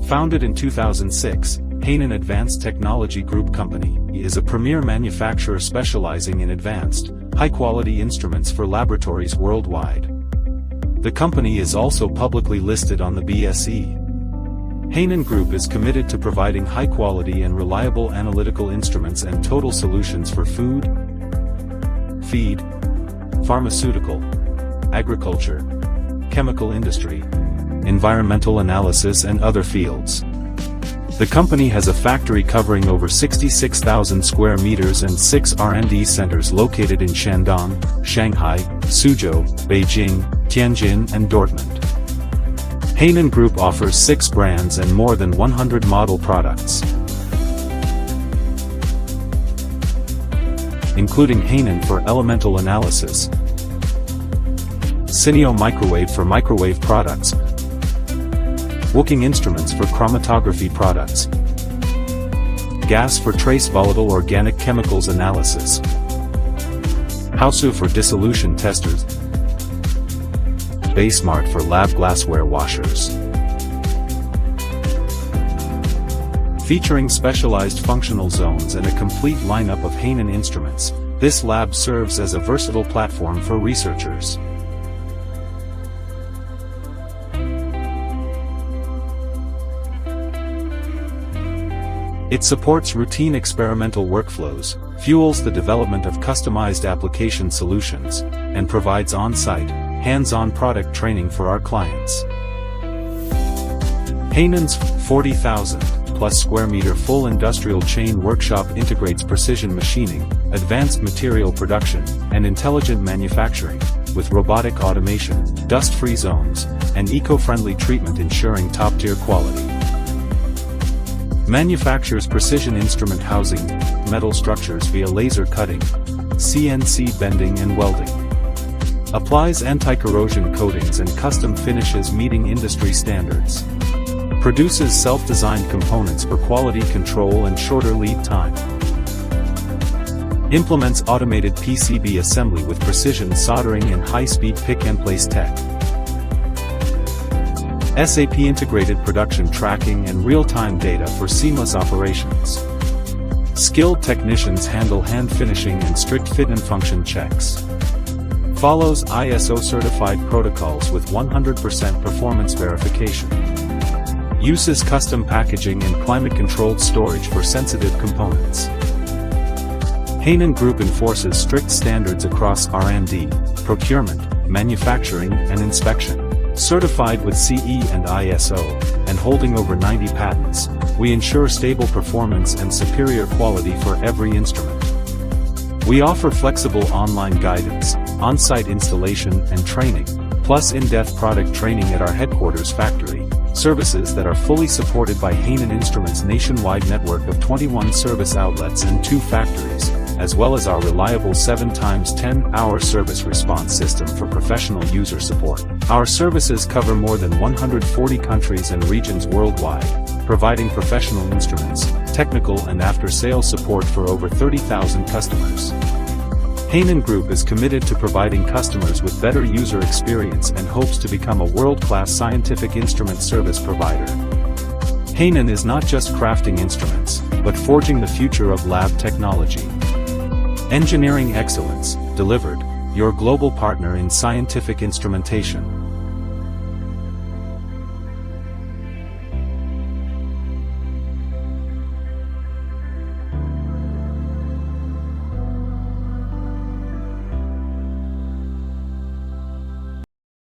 Founded in 2006, Hanon Advanced Technology Group Company is a premier manufacturer specializing in advanced, high-quality instruments for laboratories worldwide. The company is also publicly listed on the BSE. Hanon Group is committed to providing high-quality and reliable analytical instruments and total solutions for food, feed, pharmaceutical, agriculture, chemical industry, environmental analysis and other fields. The company has a factory covering over 66,000 square meters and 6 R&D centers located in Shandong, Shanghai, Suzhou, Beijing, Tianjin and Dortmund. Hanon Group offers 6 brands and more than 100 model products, including Hanon for elemental analysis, Cineo Microwave for microwave products, Woking Instruments for chromatography products, Gas for trace volatile organic chemicals analysis, Haosu for dissolution testers, Basemart for lab glassware washers. Featuring specialized functional zones and a complete lineup of Hanon instruments, this lab serves as a versatile platform for researchers. It supports routine experimental workflows, fuels the development of customized application solutions, and provides on-site, hands-on product training for our clients. Hanon's 40,000-plus square meter full industrial chain workshop integrates precision machining, advanced material production, and intelligent manufacturing, with robotic automation, dust-free zones, and eco-friendly treatment ensuring top-tier quality. Manufactures precision instrument housing, metal structures via laser cutting, CNC bending and welding. Applies anti-corrosion coatings and custom finishes meeting industry standards. Produces self-designed components for quality control and shorter lead time. Implements automated PCB assembly with precision soldering and high-speed pick-and-place tech. SAP integrated production tracking and real-time data for seamless operations. Skilled technicians handle hand finishing and strict fit and function checks. Follows ISO certified protocols with 100% performance verification. Uses custom packaging and climate-controlled storage for sensitive components. Hanon Group enforces strict standards across R&D, procurement, manufacturing and inspection. Certified with CE and ISO, and holding over 90 patents, we ensure stable performance and superior quality for every instrument. We offer flexible online guidance, on-site installation and training, plus in-depth product training at our headquarters factory, services that are fully supported by Hanon Instruments' nationwide network of 21 service outlets and 2 factories, as well as our reliable 7x10-hour service response system for professional user support. Our services cover more than 140 countries and regions worldwide, providing professional instruments, technical and after-sales support for over 30,000 customers. Hanon Group is committed to providing customers with better user experience and hopes to become a world-class scientific instrument service provider. Hanon is not just crafting instruments, but forging the future of lab technology. Engineering excellence, delivered, your global partner in scientific instrumentation.